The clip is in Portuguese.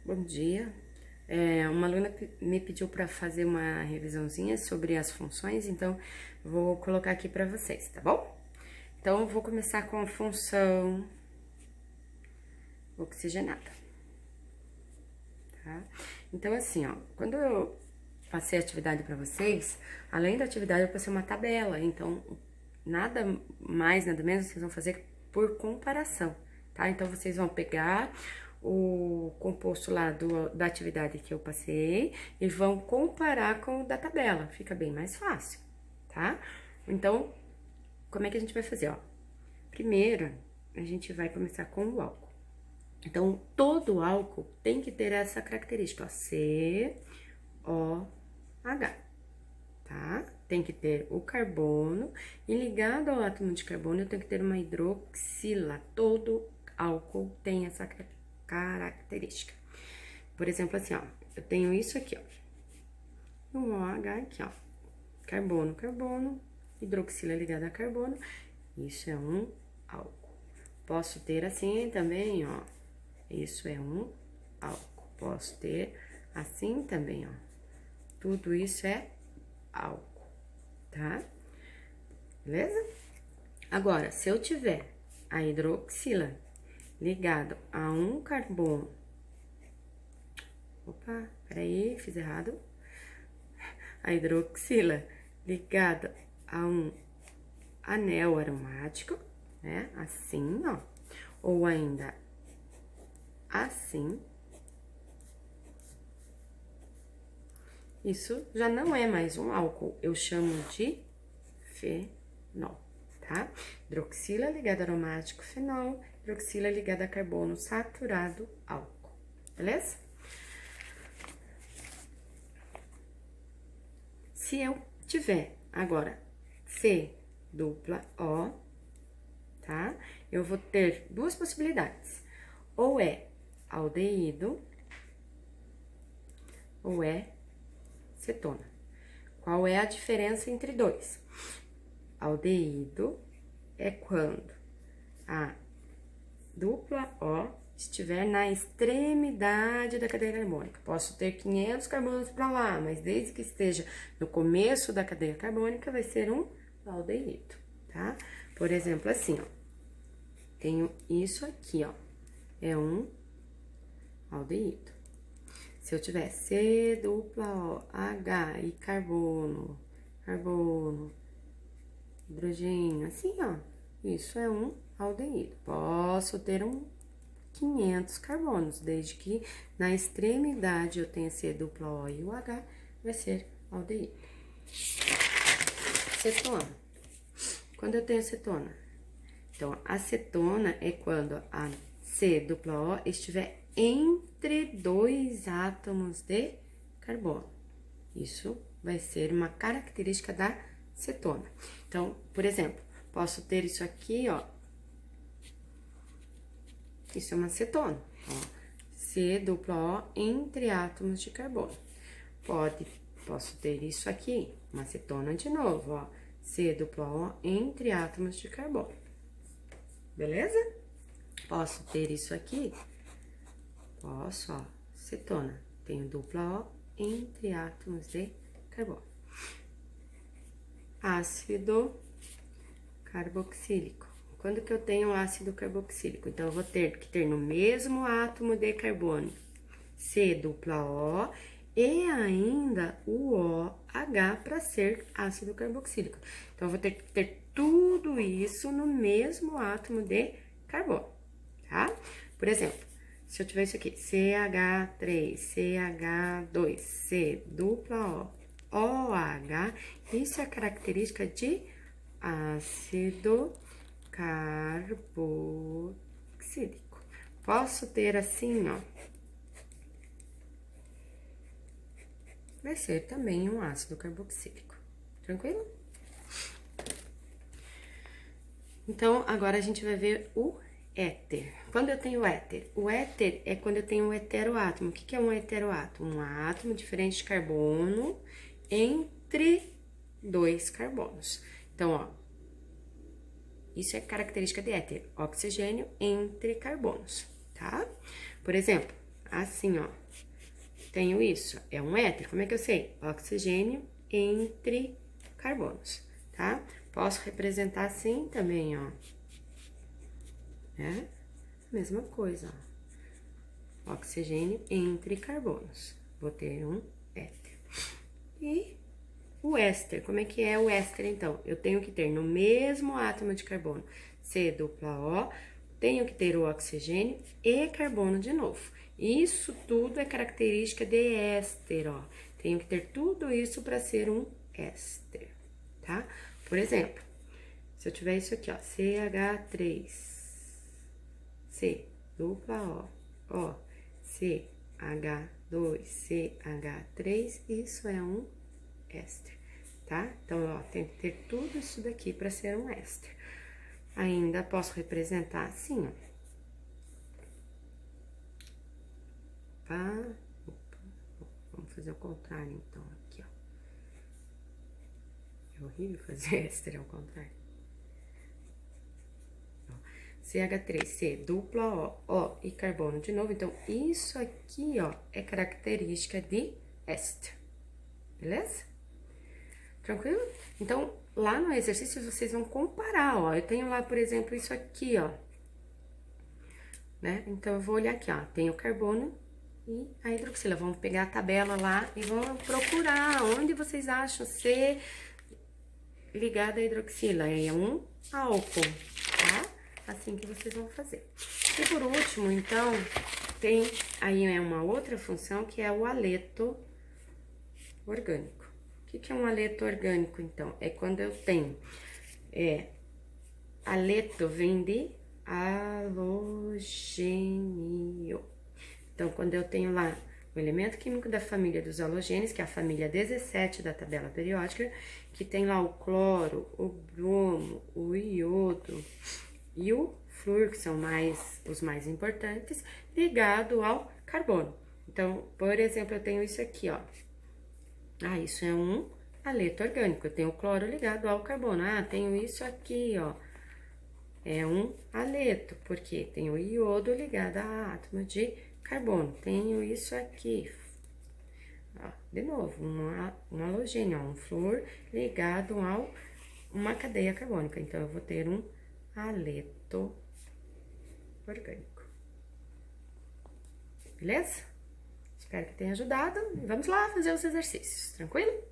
Bom dia. Uma aluna me pediu para fazer uma revisãozinha sobre as funções, então vou colocar aqui para vocês, tá bom? Então, eu vou começar com a função oxigenada, tá? Então, assim, ó, quando eu passei a atividade para vocês, além da atividade eu passei uma tabela, então nada mais, nada menos, vocês vão fazer por comparação, tá? Então, vocês vão pegar o composto lá da atividade que eu passei e vão comparar com o da tabela, fica bem mais fácil, tá? Então, como é que a gente vai fazer, ó? Primeiro, a gente vai começar com o álcool. Então, todo álcool tem que ter essa característica, ó, COH, tá? Tem que ter o carbono e ligado ao átomo de carbono eu tenho que ter uma hidroxila. Todo álcool tem essa característica. Por exemplo, assim, ó, eu tenho isso aqui, ó, um OH aqui, ó, carbono, carbono, hidroxila ligada a carbono, isso é um álcool. Posso ter assim também, ó, isso é um álcool. Posso ter assim também, ó, tudo isso é álcool, tá? Beleza? Agora, se eu tiver a hidroxila ligado a um carbono. Opa, peraí, fiz errado. A hidroxila ligada a um anel aromático, né? Assim, ó. Ou ainda assim. Isso já não é mais um álcool, eu chamo de fenol, tá? Hidroxila ligada a aromático, fenol. Hidroxila ligada a carbono saturado, álcool, beleza? Se eu tiver agora C dupla O, tá? Eu vou ter duas possibilidades. Ou é aldeído, ou é cetona. Qual é a diferença entre dois? Aldeído é quando a dupla O estiver na extremidade da cadeia carbônica. Posso ter 500 carbonos para lá, mas desde que esteja no começo da cadeia carbônica, vai ser um aldeído, tá? Por exemplo, assim, ó, tenho isso aqui, ó, é um aldeído. Se eu tiver C dupla O, H e carbono, carbono, hidrogênio, assim, ó, isso é um aldeído. Posso ter um 500 carbonos, desde que na extremidade eu tenha C dupla O e o H, vai ser aldeído. Cetona. Quando eu tenho cetona? Então, a cetona é quando a C dupla O estiver entre dois átomos de carbono. Isso vai ser uma característica da cetona. Então, por exemplo, posso ter isso aqui, ó. Isso é uma cetona, ó. C dupla O entre átomos de carbono. Posso ter isso aqui, uma cetona de novo, ó. C dupla O entre átomos de carbono. Beleza? Posso ter isso aqui. Posso, ó, cetona. Tenho dupla O entre átomos de carbono. Ácido carboxílico. Quando que eu tenho ácido carboxílico? Então, eu vou ter que ter no mesmo átomo de carbono C dupla O e ainda o OH para ser ácido carboxílico. Então, eu vou ter que ter tudo isso no mesmo átomo de carbono, tá? Por exemplo, se eu tiver isso aqui, CH3, CH2, C dupla O, OH, isso é característica de ácido carboxílico. Posso ter assim, ó. Vai ser também um ácido carboxílico. Tranquilo? Então, agora a gente vai ver o éter. Quando eu tenho éter? O éter é quando eu tenho um heteroátomo. O que é um heteroátomo? Um átomo diferente de carbono entre dois carbonos. Então, ó, isso é característica de éter, oxigênio entre carbonos, tá? Por exemplo, assim, ó, tenho isso, é um éter. Como é que eu sei? Oxigênio entre carbonos, tá? Posso representar assim também, ó. É? Mesma coisa, ó. Oxigênio entre carbonos. Vou ter um éter. E o éster, como é que é o éster, então? Eu tenho que ter no mesmo átomo de carbono C dupla O, tenho que ter o oxigênio e carbono de novo. Isso tudo é característica de éster, ó. Tenho que ter tudo isso para ser um éster, tá? Por exemplo, se eu tiver isso aqui, ó, CH3, C dupla O, CH2, CH3, isso é um éster, tá? Então, ó, tem que ter tudo isso daqui para ser um éster. Ainda posso representar assim, ó. Opa, vamos fazer o contrário, então, aqui, ó. É horrível fazer éster ao contrário. Ó, CH3C, dupla O e carbono de novo. Então, isso aqui, ó, é característica de éster. Beleza? Tranquilo? Então, lá no exercício, vocês vão comparar, ó. Eu tenho lá, por exemplo, isso aqui, ó. Né? Então, eu vou olhar aqui, ó. Tem o carbono e a hidroxila. Vamos pegar a tabela lá e vamos procurar onde vocês acham ser ligada à hidroxila. É um álcool, tá? Assim que vocês vão fazer. E por último, então, tem aí uma outra função que é o haleto orgânico. O que é um haleto orgânico, então? É quando eu tenho... haleto vem de halogênio. Então, quando eu tenho lá o elemento químico da família dos halogênios, que é a família 17 da tabela periódica, que tem lá o cloro, o bromo, o iodo e o flúor, que são os mais importantes, ligado ao carbono. Então, por exemplo, eu tenho isso aqui, ó. Isso é um haleto orgânico. Eu tenho o cloro ligado ao carbono. Tenho isso aqui, ó. É um haleto, porque tem o iodo ligado a átomo de carbono. Tenho isso aqui. Ó, de novo, um halogênio, ó, um flúor ligado a uma cadeia carbônica. Então, eu vou ter um haleto orgânico. Beleza? Espero que tenha ajudado. Vamos lá fazer os exercícios, tranquilo?